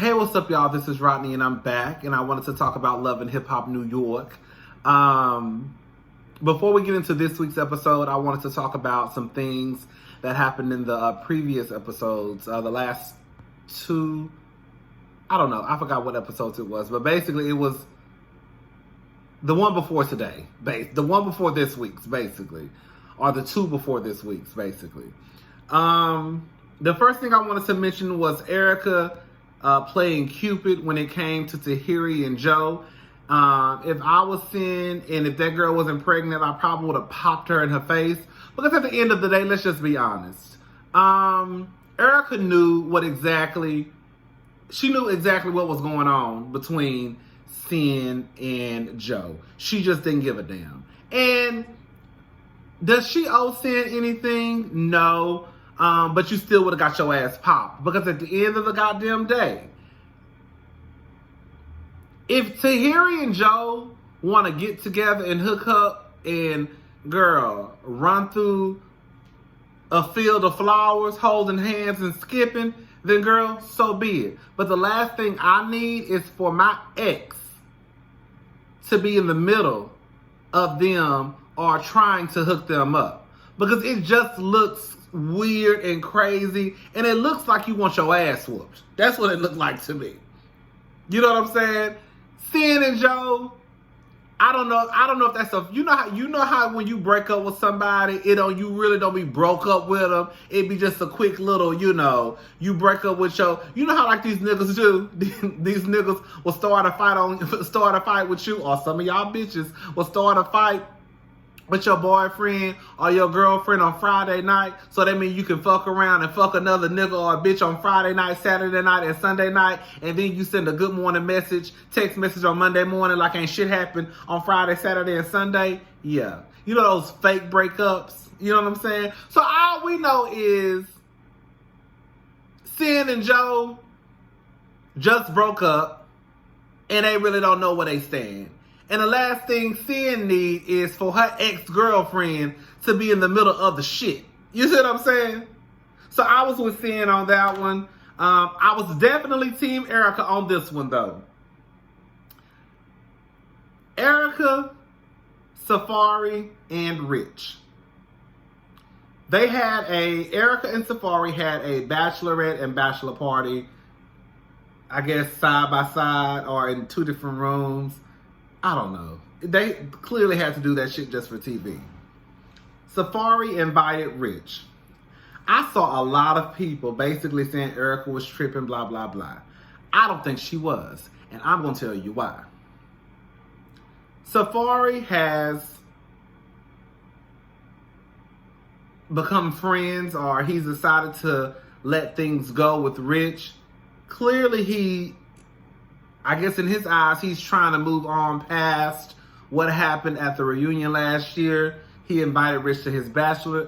Hey, what's up, y'all? This is Rodney, and I'm back, and I wanted to talk about Love and Hip Hop New York. Before we get into this week's episode, I wanted to talk about some things that happened in the previous episodes, the last two. I don't know. I forgot what episodes it was, but basically it was the one before today, the one before this week's, basically, or the two before this week's, basically. The first thing I wanted to mention was Erica playing Cupid when it came to Tahiri and Joe. If I was Sin and if that girl wasn't pregnant, I probably would have popped her in her face. Because at the end of the day, let's just be honest. Erica knew exactly what was going on between Sin and Joe. She just didn't give a damn. And does she owe Sin anything? No. But you still would have got your ass popped. Because at the end of the goddamn day, if Tahiri and Joe want to get together and hook up and, girl, run through a field of flowers, holding hands and skipping, then, girl, so be it. But the last thing I need is for my ex to be in the middle of them or trying to hook them up. Because it just looks weird and crazy, and it looks like you want your ass whooped. That's what it looked like to me. You know what I'm saying? Sin and Joe, I don't know if that's you know how when you break up with somebody, you really don't be broke up with them. It be just a quick little, you break up with how like these niggas do. These niggas will start a fight with you, or some of y'all bitches will start a fight with your boyfriend or your girlfriend on Friday night, so that means you can fuck around and fuck another nigga or a bitch on Friday night, Saturday night, and Sunday night, and then you send a good morning text message on Monday morning like ain't shit happened on Friday, Saturday, and Sunday. Yeah. You know those fake breakups? You know what I'm saying? So all we know is Sin and Joe just broke up, and they really don't know where they stand. And the last thing Sin needs is for her ex-girlfriend to be in the middle of the shit. You see what I'm saying? So I was with Sin on that one. I was definitely Team Erica on this one, though. Erica, Safari, and Rich. Erica and Safari had a bachelorette and bachelor party, I guess side by side or in two different rooms. I don't know. They clearly had to do that shit just for TV. Safari invited Rich. I saw a lot of people basically saying Erica was tripping, blah, blah, blah. I don't think she was. And I'm going to tell you why. Safari has become friends, or he's decided to let things go with Rich. Clearly I guess in his eyes, he's trying to move on past what happened at the reunion last year. He invited Rich to his bachelor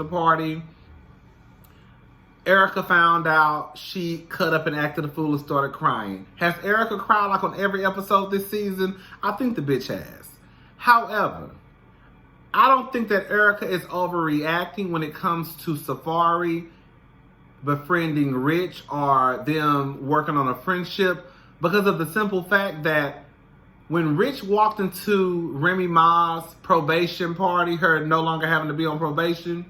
party. Erica found out. She cut up and acted a fool and started crying. Has Erica cried like on every episode this season? I think the bitch has. However, I don't think that Erica is overreacting when it comes to Safari befriending Rich or them working on a friendship, because of the simple fact that when Rich walked into Remy Ma's probation party, her no longer having to be on probation,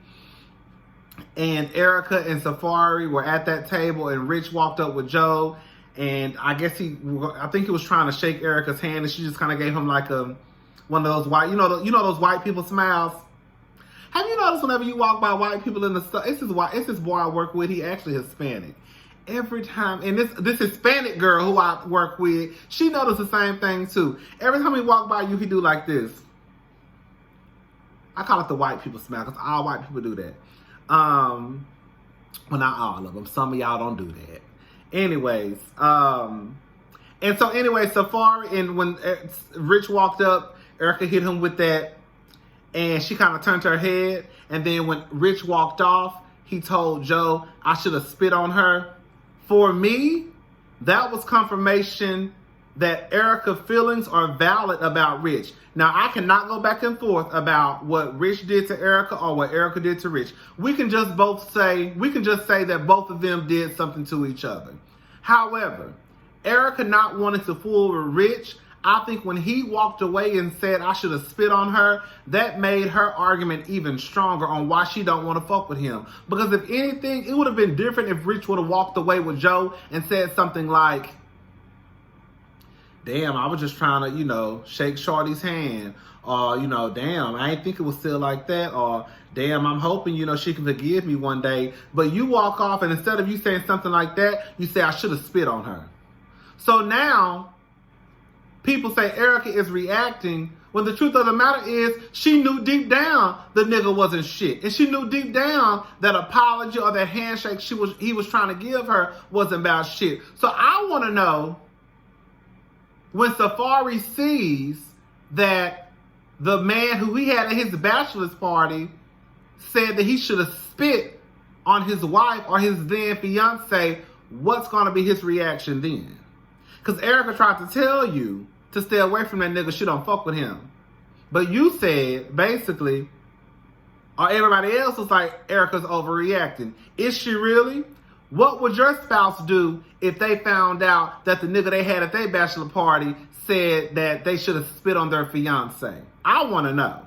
and Erica and Safari were at that table, and Rich walked up with Joe, and I think he was trying to shake Erica's hand, and she just kind of gave him like one of those white, those white people smiles. Have you noticed whenever you walk by white people in the store, it's this boy I work with, he actually Hispanic. Every time, and this Hispanic girl who I work with, she noticed the same thing too. Every time he walk by you, he do like this. I call it the white people smile, because all white people do that. Well, not all of them. Some of y'all don't do that. Anyways, Safari, and when Rich walked up, Erica hit him with that, and she kind of turned her head, and then when Rich walked off, he told Joe, I should have spit on her. For me, that was confirmation that Erica's feelings are valid about Rich. Now, I cannot go back and forth about what Rich did to Erica or what Erica did to Rich. We can just say that both of them did something to each other. However, Erica not wanting to fool with Rich, I think when he walked away and said I should have spit on her, that made her argument even stronger on why she don't want to fuck with him. Because if anything, it would have been different if Rich would have walked away with Joe and said something like, damn, I was just trying to, shake Shorty's hand. Or, damn, I didn't think it was still like that. Or, damn, I'm hoping, she can forgive me one day. But you walk off and instead of you saying something like that, you say I should have spit on her. So now, people say Erica is reacting when the truth of the matter is she knew deep down the nigga wasn't shit. And she knew deep down that apology or that handshake he was trying to give her wasn't about shit. So I want to know, when Safari sees that the man who he had at his bachelor's party said that he should have spit on his wife or his then fiance, what's going to be his reaction then? Because Erica tried to tell you to stay away from that nigga, she don't fuck with him. But you said, basically, or everybody else was like, Erica's overreacting. Is she really? What would your spouse do if they found out that the nigga they had at their bachelor party said that they should have spit on their fiance? I want to know.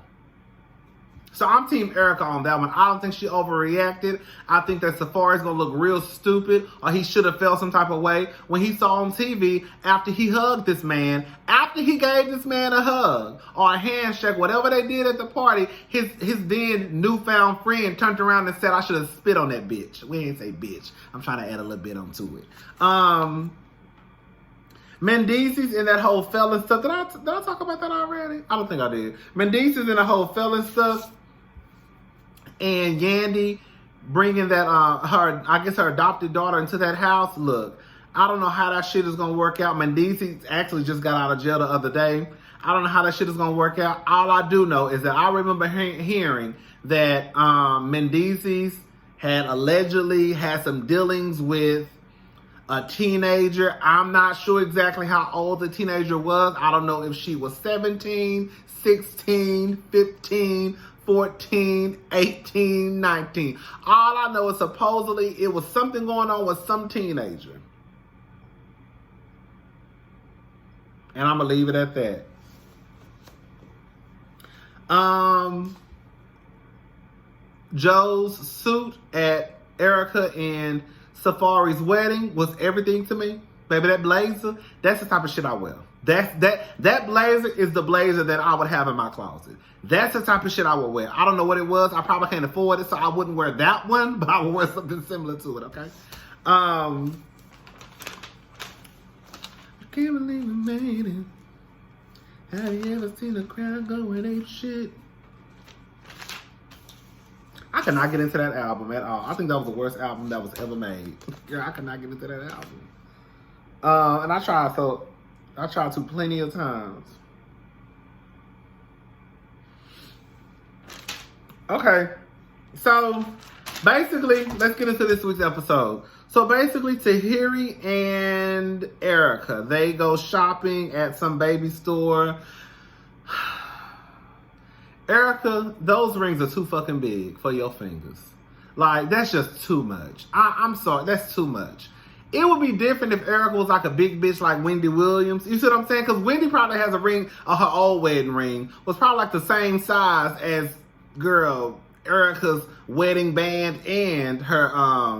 So I'm Team Erica on that one. I don't think she overreacted. I think that Safari's going to look real stupid, or he should have felt some type of way when he saw on TV after he hugged this man, after he gave this man a hug or a handshake, whatever they did at the party, his then newfound friend turned around and said, I should have spit on that bitch. We ain't say bitch. I'm trying to add a little bit onto it. Mendeecees and that whole felon stuff. Did I talk about that already? I don't think I did. Mendeecees and the whole felon stuff. And Yandy bringing that her adopted daughter into that house. Look, I don't know how that shit is gonna work out. Mendeecees actually just got out of jail the other day. I don't know how that shit is gonna work out. All I do know is that I remember hearing that Mendeecees had allegedly had some dealings with a teenager. I'm not sure exactly how old the teenager was. I don't know if she was 17, 16, 15, 14, 18, 19. All I know is supposedly it was something going on with some teenager. And I'm going to leave it at that. Joe's suit at Erica and Safari's wedding was everything to me. Baby, that blazer, that's the type of shit I wear. That blazer is the blazer that I would have in my closet. That's the type of shit I would wear. I don't know what it was. I probably can't afford it, so I wouldn't wear that one, but I would wear something similar to it, okay? I can't believe we made it. Have you ever seen a crowd going ape shit? I could not get into that album at all. I think that was the worst album that was ever made. Girl, I could not get into that album. And I tried to plenty of times. Okay, so basically, let's get into this week's episode. So basically, Tahiri and Erica, they go shopping at some baby store. Erica, those rings are too fucking big for your fingers. Like, that's just too much. I'm sorry, that's too much. It would be different if Erica was like a big bitch like Wendy Williams. You see what I'm saying? Because Wendy probably has a ring, or her old wedding ring was probably like the same size as Erica's wedding band and her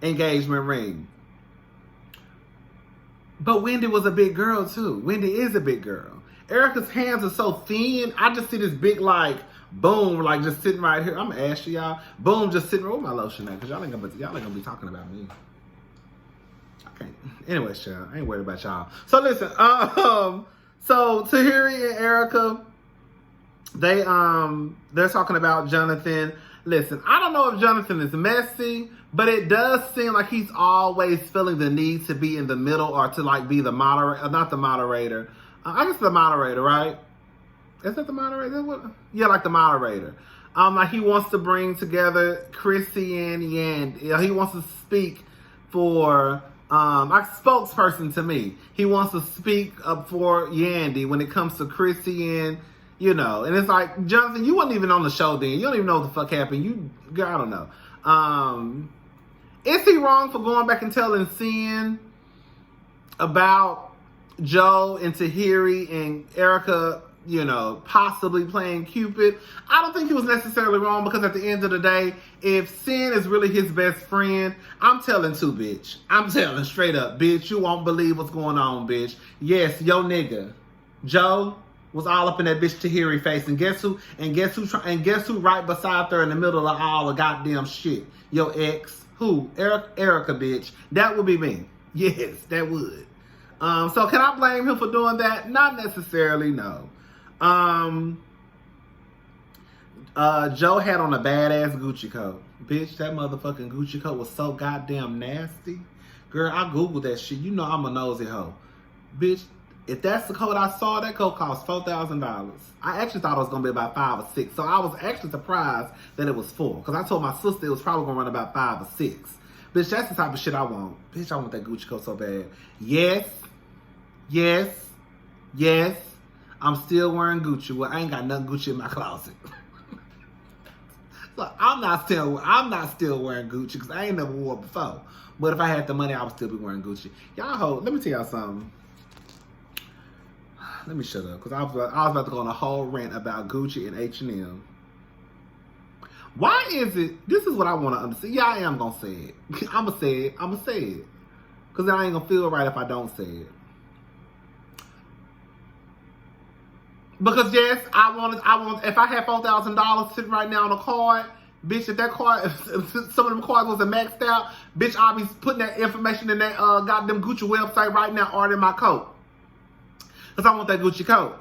engagement ring. But Wendy was a big girl too. Wendy is a big girl. Erica's hands are so thin. I just see this big boom, just sitting right here. I'm gonna ask y'all. Boom, just sitting right with my lotion at, because y'all ain't gonna be talking about me. Okay. Anyway, y'all, I ain't worried about y'all. So listen, so Tahiri and Erica, they're talking about Jonathan. Listen, I don't know if Jonathan is messy, but it does seem like he's always feeling the need to be in the middle, or to be the moderator, not the moderator. I guess the moderator, right? Is that the moderator? Yeah, the moderator. He wants to bring together Chrissy and Yandy. He wants to speak for spokesperson to me. He wants to speak up for Yandy when it comes to Chrissy and and it's like, Jonathan, you wasn't even on the show then. You don't even know what the fuck happened. I don't know. Is he wrong for going back and telling Sin about Joe and Tahiri and Erica, you know, possibly playing Cupid, I don't think he was necessarily wrong, because at the end of the day, if Sin is really his best friend, I'm telling too, bitch. I'm telling straight up, bitch. You won't believe what's going on, bitch. Yes, yo nigga, Joe was all up in that bitch Tahiri face, and guess who? And guess who right beside her in the middle of all the goddamn shit? Your ex, who? Erica, bitch. That would be me. Yes, that would. So can I blame him for doing that? Not necessarily, no. Joe had on a badass Gucci coat. Bitch, that motherfucking Gucci coat was so goddamn nasty. Girl, I Googled that shit. You know I'm a nosy hoe. Bitch, if that's the coat I saw, that coat cost $4,000. I actually thought it was going to be about 5 or 6. So I was actually surprised that it was 4. Because I told my sister it was probably going to run about 5 or 6. Bitch, that's the type of shit I want. Bitch, I want that Gucci coat so bad. Yes. I'm still wearing Gucci. Well, I ain't got nothing Gucci in my closet. So I'm not still wearing Gucci, because I ain't never wore it before. But if I had the money, I would still be wearing Gucci. Y'all, let me tell y'all something. Let me shut up, because I was about to go on a whole rant about Gucci and H&M. Why is it, this is what I want to understand. Yeah, I am going to say it. I'm going to say it. Because then I ain't going to feel right if I don't say it. Because yes, I want, if I had $4,000 sitting right now on a card, bitch, if that card, if some of them cards wasn't maxed out, bitch, I'll be putting that information in that goddamn Gucci website right now, ordering my coat. Because I want that Gucci coat.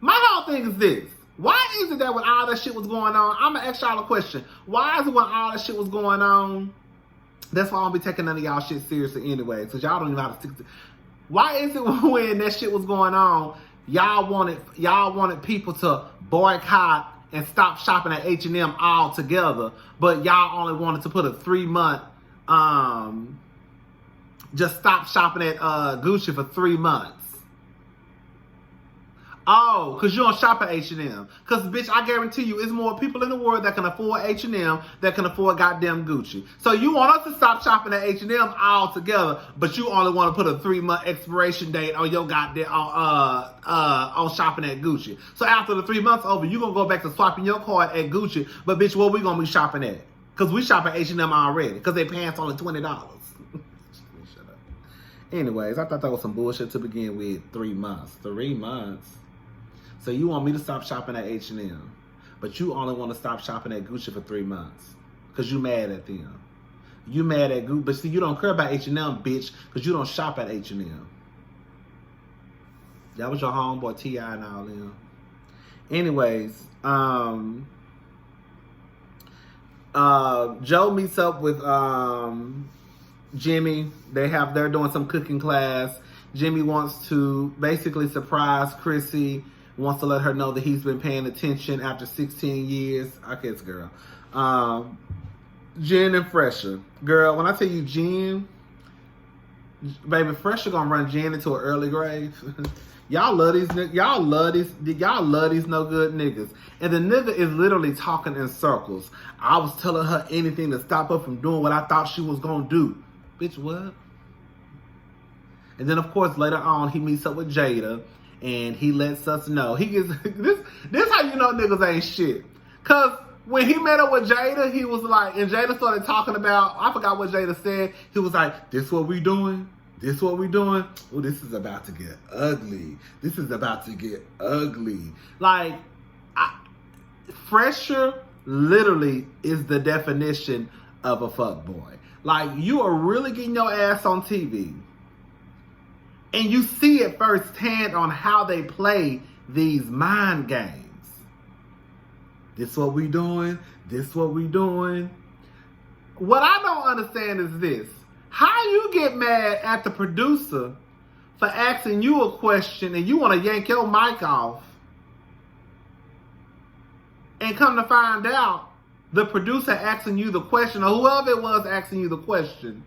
My whole thing is this. Why is it that when all that shit was going on, I'm going to ask y'all a question. Why is it when all that shit was going on, that's why I don't be taking none of y'all shit seriously anyway, because y'all don't even know how to stick to. Why is it when that shit was going on, y'all wanted people to boycott and stop shopping at H&M altogether, but y'all only wanted to put a 3-month, just stop shopping at Gucci for 3 months? Oh, because you don't shop at H&M. Because, bitch, I guarantee you, it's more people in the world that can afford H&M that can afford goddamn Gucci. So you want us to stop shopping at H&M altogether, but you only want to put a 3-month expiration date on your goddamn, on shopping at Gucci. So after the 3 months over, you're going to go back to swiping your card at Gucci, but, bitch, what we going to be shopping at? Because we shop at H&M already, because their pants only $20. Shut up. Anyways, I thought that was some bullshit to begin with. 3 months. 3 months. So you want me to stop shopping at H&M, but you only want to stop shopping at Gucci for 3 months because you mad at them. You mad at Gucci, but see, you don't care about H&M, bitch, because you don't shop at H&M. That was your homeboy T.I. and all them. Anyways, Joe meets up with Jimmy. They're doing some cooking class. Jimmy wants to basically surprise Chrissy. Wants to let her know that he's been paying attention after 16 years. I guess, girl. Jen and Fresher. Girl, when I tell you Jen, baby, Fresher gonna run Jen into an early grave. Y'all love these no good niggas. And the nigga is literally talking in circles. I was telling her anything to stop her from doing what I thought she was gonna do. Bitch, what? And then, of course, later on, he meets up with Jada. And he lets us know. He gets this how you know niggas ain't shit. Cause when he met up with Jada, he was like, and Jada started talking about, I forgot what Jada said. He was like, this what we doing? This what we doing? Oh, this is about to get ugly. This is about to get ugly. Like, Fresher literally is the definition of a fuckboy. Like, you are really getting your ass on TV. And you see it firsthand on how they play these mind games. This what we doing. This what we doing. What I don't understand is this. How you get mad at the producer for asking you a question and you want to yank your mic off. And come to find out, the producer asking you the question, or whoever it was asking you the question,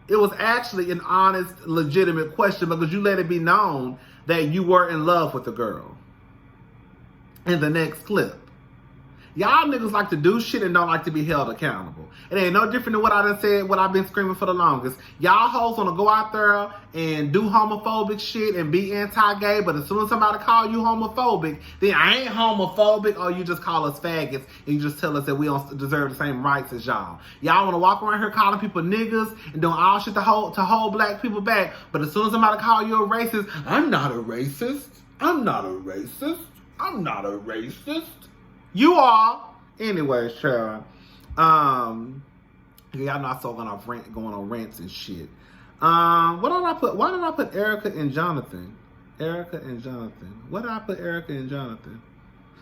it was actually an honest, legitimate question because you let it be known that you were in love with the girl in the next clip. Y'all niggas like to do shit and don't like to be held accountable. It ain't no different than what I done said, what I've been screaming for the longest. Y'all hoes want to go out there and do homophobic shit and be anti-gay, but as soon as somebody call you homophobic, then I ain't homophobic, or you just call us faggots and you just tell us that we don't deserve the same rights as y'all. Y'all want to walk around here calling people niggas and doing all shit to hold black people back, but as soon as somebody call you a racist, I'm not a racist. I'm not a racist. I'm not a racist. You are. Anyways, Sharon. Y'all know I still going on rants and shit. What did I put? Why did I put Erica and Jonathan? Erica and Jonathan. What did I put Erica and Jonathan?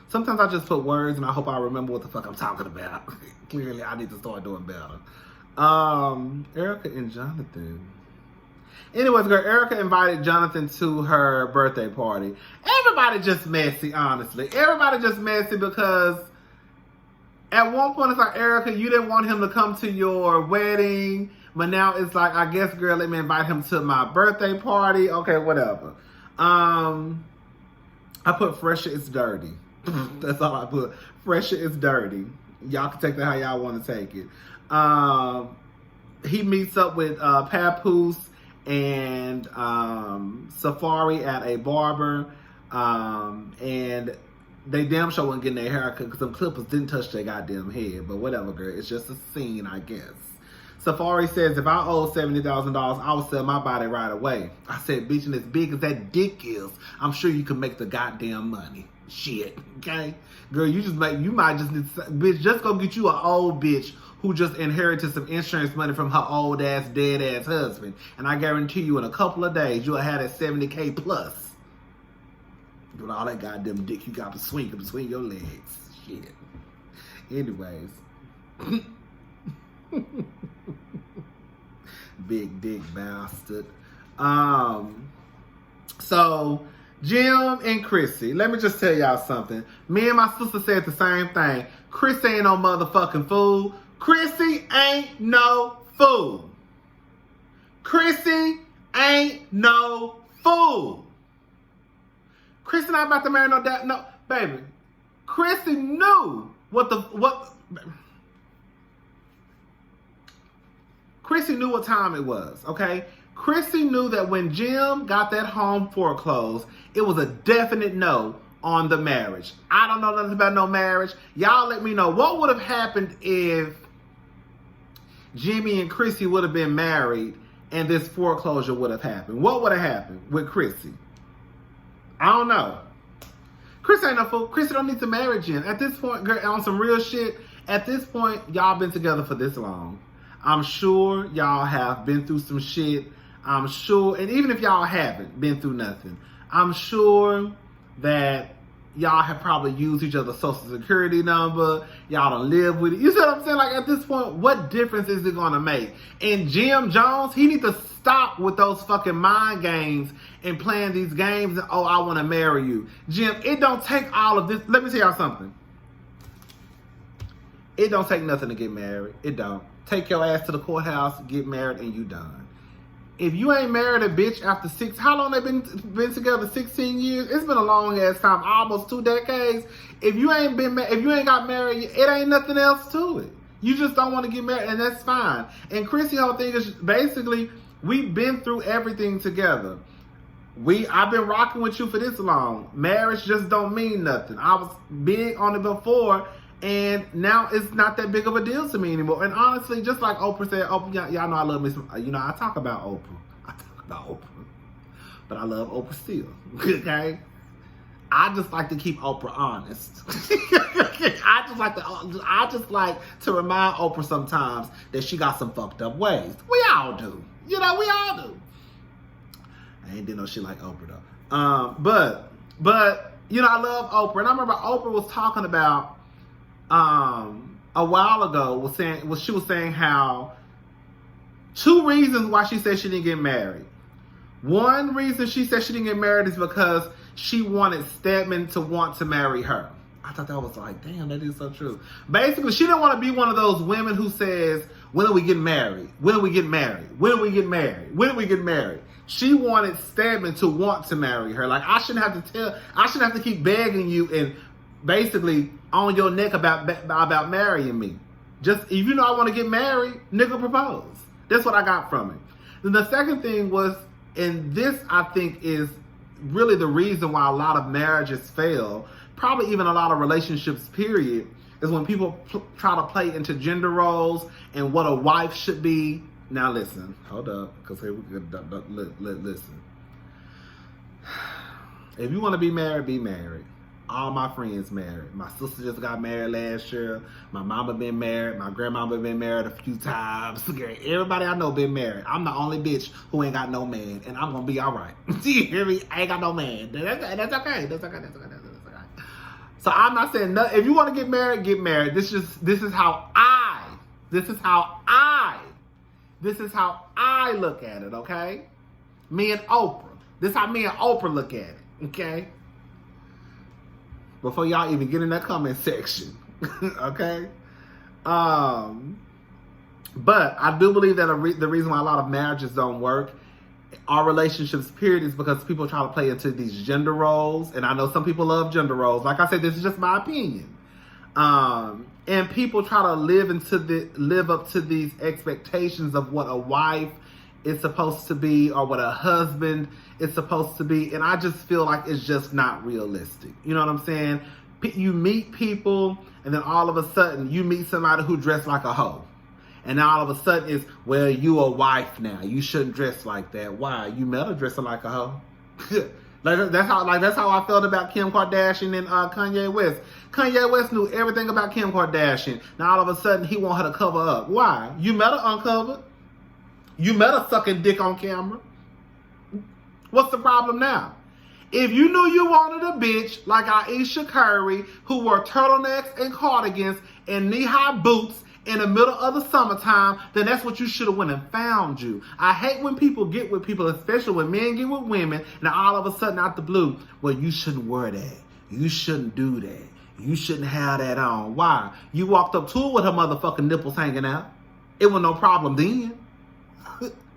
Sometimes I just put words and I hope I remember what the fuck I'm talking about. Clearly, I need to start doing better. Erica and Jonathan. Anyways, girl, Erica invited Jonathan to her birthday party. Everybody just messy, honestly. Everybody just messy because at one point it's like, Erica, you didn't want him to come to your wedding, but now it's like, I guess, girl, let me invite him to my birthday party. Okay, whatever. I put Fresher is dirty. That's all I put. Fresher is dirty. Y'all can take that how y'all want to take it. He meets up with Papoose and Safari at a barber, and they damn sure wasn't getting their haircut because them clippers didn't touch their goddamn head. But whatever, girl, it's just a scene, I guess. Safari says, if I owe $70,000, I would sell my body right away. I said, bitch, and as big as that dick is, I'm sure you can make the goddamn money. Shit, okay? Girl, you might just need, bitch, just go get you an old bitch who just inherited some insurance money from her old ass, dead ass husband. And I guarantee you in a couple of days, you'll have that 70K plus. With all that goddamn dick you got to swing between your legs. Shit. Anyways. Big dick bastard. So Jim and Chrissy, let me just tell y'all something. Me and my sister said the same thing. Chrissy ain't no motherfucking fool. Chrissy ain't no fool. Chrissy ain't no fool. Chrissy not about to marry no dad. No, baby. Chrissy knew Chrissy knew what time it was, okay? Chrissy knew that when Jim got that home foreclosed, it was a definite no on the marriage. I don't know nothing about no marriage. Y'all let me know. What would have happened if Jimmy and Chrissy would have been married and this foreclosure would have happened? What would have happened with Chrissy? I don't know. Chrissy ain't no fool. Chrissy don't need to marry Jim. At this point, girl, on some real shit, at this point, y'all been together for this long. I'm sure y'all have been through some shit. I'm sure, and even if y'all haven't been through nothing, I'm sure that y'all have probably used each other's social security number. Y'all don't live with it. You see what I'm saying? Like, at this point, what difference is it going to make? And Jim Jones, he needs to stop with those fucking mind games and playing these games. And, oh, I want to marry you. Jim, it don't take all of this. Let me tell y'all something. It don't take nothing to get married. It don't. Take your ass to the courthouse, get married, and you done. If you ain't married a bitch after how long they been together? 16 years? It's been a long ass time, almost 2 decades. If you ain't got married, it ain't nothing else to it. You just don't want to get married, and that's fine. And Chrissy, whole thing is basically, we've been through everything together. I've been rocking with you for this long. Marriage just don't mean nothing. I was big on it before, and now it's not that big of a deal to me anymore. And honestly, just like Oprah said, y'all know I love me some, I talk about Oprah. But I love Oprah still, okay? I just like to keep Oprah honest. I just like to remind Oprah sometimes that she got some fucked up ways. We all do. We all do. I ain't did no shit like Oprah though. But I love Oprah. And I remember Oprah was talking about a while ago she was saying how 2 reasons why she said she didn't get married. One reason she said she didn't get married is because she wanted Stedman to want to marry her. I thought that was like, damn, that is so true. Basically, she didn't want to be one of those women who says, when are we getting married? When are we getting married? When are we getting married? When are we getting married? She wanted Stedman to want to marry her. Like, I shouldn't have to keep begging you and basically on your neck about marrying me. Just, if you know I want to get married, nigga, propose. That's what I got from it. Then the second thing was, and this I think is really the reason why a lot of marriages fail, probably even a lot of relationships, period, is when people try to play into gender roles and what a wife should be. Now listen, hold up, because here we listen. If you want to be married, be married. All my friends married. My sister just got married last year. My mama been married. My grandmama been married a few times. Everybody I know been married. I'm the only bitch who ain't got no man, and I'm gonna be all right. You hear me? I ain't got no man. That's okay. That's okay. That's okay. So I'm not saying no, if you want to get married, get married. This is how I look at it. Okay, me and Oprah. This is how me and Oprah look at it. Okay. Before y'all even get in that comment section. Okay? But I do believe that the reason why a lot of marriages don't work, our relationships, period, is because people try to play into these gender roles. And I know some people love gender roles. Like I said, this is just my opinion. And people try to live up to these expectations of what a wife is supposed to be or what a husband is supposed to be, and I just feel like it's just not realistic. You know what I'm saying? You meet people, and then all of a sudden you meet somebody who dressed like a hoe, and now all of a sudden it's, well, you a wife now, you shouldn't dress like that. Why? You met her dressing like a hoe. That's how I felt about Kim Kardashian and Kanye West. Kanye West knew everything about Kim Kardashian. Now all of a sudden he want her to cover up. Why? You met her uncovered. You met her sucking dick on camera. What's the problem now? If you knew you wanted a bitch like Aisha Curry, who wore turtlenecks and cardigans and knee-high boots in the middle of the summertime, then that's what you should have went and found you. I hate when people get with people, especially when men get with women, and all of a sudden out the blue, well, you shouldn't wear that. You shouldn't do that. You shouldn't have that on. Why? You walked up to her with her motherfucking nipples hanging out. It was no problem then.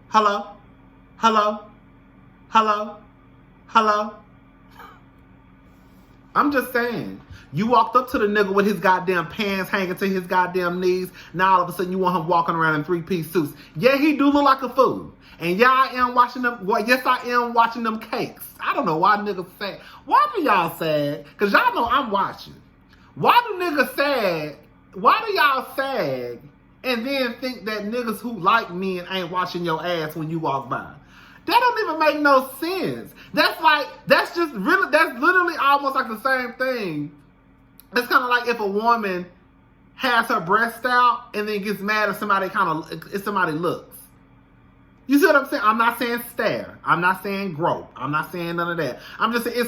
Hello? Hello? Hello? Hello? I'm just saying. You walked up to the nigga with his goddamn pants hanging to his goddamn knees. Now all of a sudden you want him walking around in three-piece suits. Yeah, he do look like a fool. And yeah, I am watching them. Well, yes, I am watching them cakes. I don't know why niggas sad. Why do y'all sad? Because y'all know I'm watching. Why do niggas sad? Why do y'all sad and then think that niggas who like men ain't watching your ass when you walk by? That don't even make no sense. That's literally almost like the same thing. It's kind of like if a woman has her breast out and then gets mad if somebody looks. You see what I'm saying? I'm not saying stare. I'm not saying grope. I'm not saying none of that. I'm just saying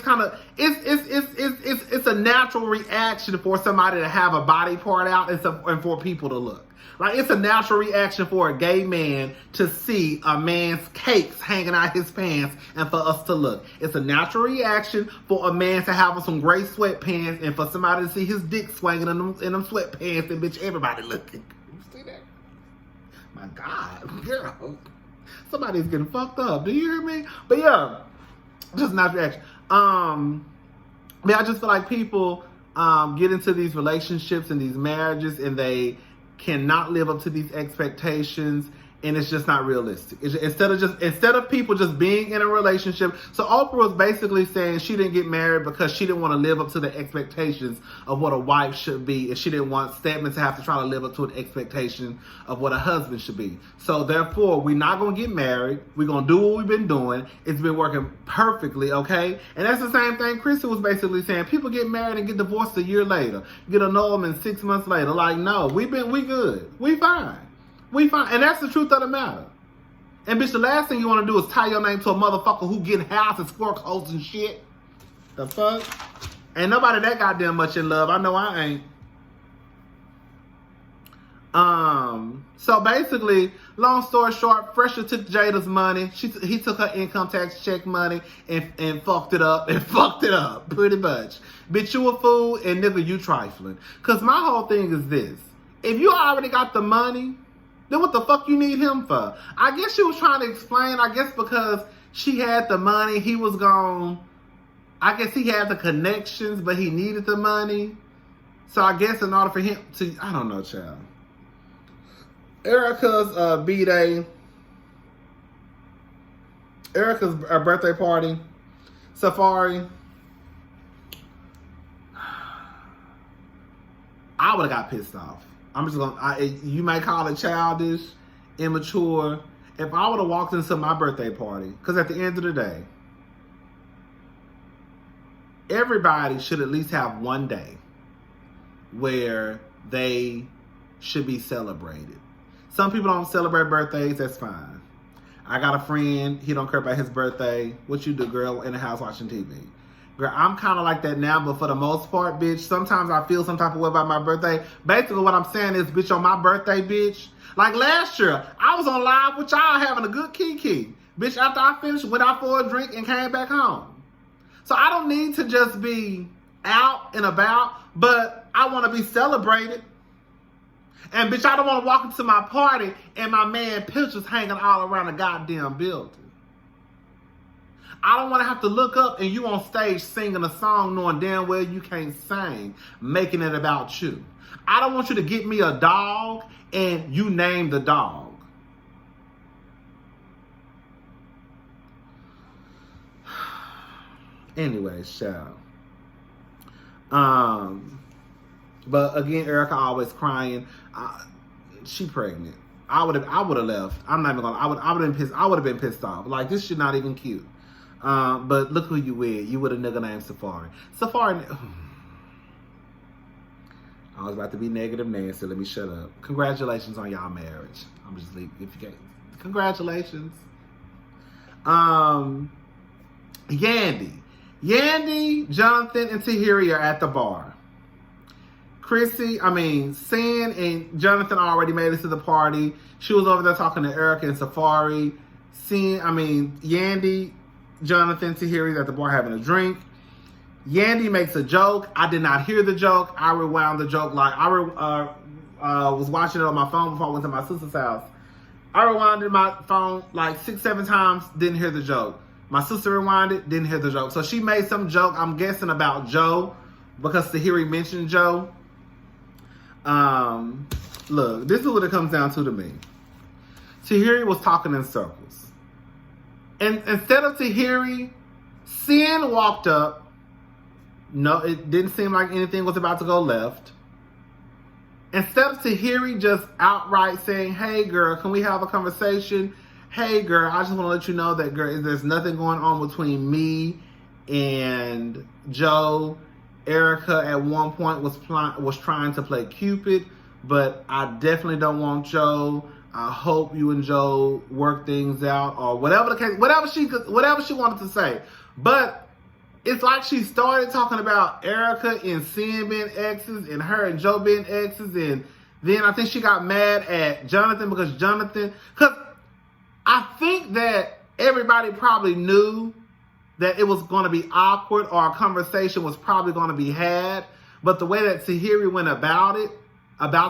it's a natural reaction for somebody to have a body part out and for people to look. Like, it's a natural reaction for a gay man to see a man's cakes hanging out his pants and for us to look. It's a natural reaction for a man to have on some gray sweatpants and for somebody to see his dick swinging in them sweatpants and bitch, everybody looking. You see that? My God, girl. Somebody's getting fucked up. Do you hear me? But yeah, just natural reaction. I just feel like people get into these relationships and these marriages and they cannot live up to these expectations, and it's just not realistic. Instead of people just being in a relationship. So Oprah was basically saying she didn't get married because she didn't want to live up to the expectations of what a wife should be, and she didn't want Stedman to have to try to live up to an expectation of what a husband should be. So therefore, we're not going to get married. We're going to do what we've been doing. It's been working perfectly, okay? And that's the same thing Chrissy was basically saying. People get married and get divorced a year later. Get annulment 6 months later. Like, no, we good. We fine. We fine. And that's the truth of the matter. And bitch, the last thing you want to do is tie your name to a motherfucker who getting house and squirt holes and shit. The fuck? Ain't nobody that goddamn much in love. I know I ain't. So basically, long story short, Fresher took Jada's money. He took her income tax check money and fucked it up. Pretty much. Bitch, you a fool, and nigga, you trifling. Cause my whole thing is this. If you already got the money, then what the fuck you need him for? I guess she was trying to explain, because she had the money, he was gone. I guess he had the connections, but he needed the money. So I guess in order for him to, I don't know, child. Erica's B-Day. Erica's birthday party. Safari. I would have got pissed off. I'm just gonna, you might call it childish, immature. If I would have walked into my birthday party, because at the end of the day, everybody should at least have one day where they should be celebrated. Some people don't celebrate birthdays, that's fine. I got a friend, he don't care about his birthday. What you do, girl, in the house watching TV? Girl, I'm kind of like that now, but for the most part, bitch, sometimes I feel some type of way about my birthday. Basically, what I'm saying is, bitch, on my birthday, bitch, like last year, I was on live with y'all having a good kiki. Bitch, after I finished, went out for a drink and came back home. So I don't need to just be out and about, but I want to be celebrated. And bitch, I don't want to walk into my party and my man pictures hanging all around the goddamn building. I don't want to have to look up and you on stage singing a song knowing damn well you can't sing, making it about you. I don't want you to get me a dog and you name the dog. Anyways, child. But again, Erica always crying. She pregnant. I would have left. I'm not even gonna. I would have been pissed off. Like, this shit not even cute. But look who you with. You with a nigga named Safari. Safari. I was about to be negative Nancy. Let me shut up. Congratulations on y'all marriage. I'm just leaving. If you can't. Congratulations. Yandy, Jonathan, and Tahiri are at the bar. Chrissy, Sin and Jonathan already made it to the party. She was over there talking to Erica and Safari. Yandy, Jonathan, Tahiri's at the bar having a drink. Yandy makes a joke. I did not hear the joke. I rewound the joke like I was watching it on my phone before I went to my sister's house. I rewinded my phone like 6-7 times, didn't hear the joke. My sister rewinded, didn't hear the joke. So she made some joke, I'm guessing about Joe, because Tahiri mentioned Joe. Look, this is what it comes down to me. Tahiri was talking in circles. And instead of Tahiri, Sin walked up. No, it didn't seem like anything was about to go left. Instead of Tahiri just outright saying, hey girl, can we have a conversation? Hey girl, I just want to let you know that, girl, there's nothing going on between me and Joe. Erica at one point was trying to play Cupid, but I definitely don't want Joe. I hope you and Joe work things out, or whatever the case, whatever she wanted to say. But it's like she started talking about Erica and Sin being exes and her and Joe being exes, and then I think she got mad at Jonathan because I think that everybody probably knew that it was going to be awkward or a conversation was probably going to be had. But the way that Tahiri went about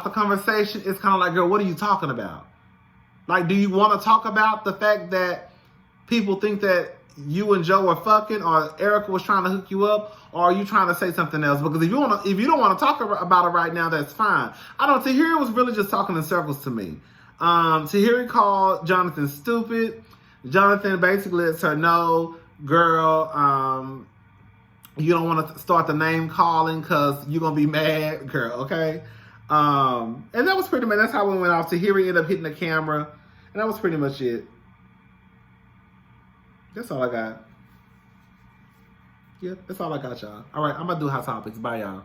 the conversation, it's kind of like, girl, what are you talking about? Like, do you want to talk about the fact that people think that you and Joe are fucking, or Erica was trying to hook you up, or are you trying to say something else? Because if you don't want to talk about it right now, that's fine. I don't know. Tahiri was really just talking in circles to me. Tahiri called Jonathan stupid. Jonathan basically lets her know, girl, you don't want to start the name calling because you're going to be mad, girl, okay? And that was pretty much, that's how we went off. Tahiri ended up hitting the camera, and that was pretty much it. That's all I got. Yeah, that's all I got, y'all. All right, I'm going to do Hot Topics. Bye, y'all.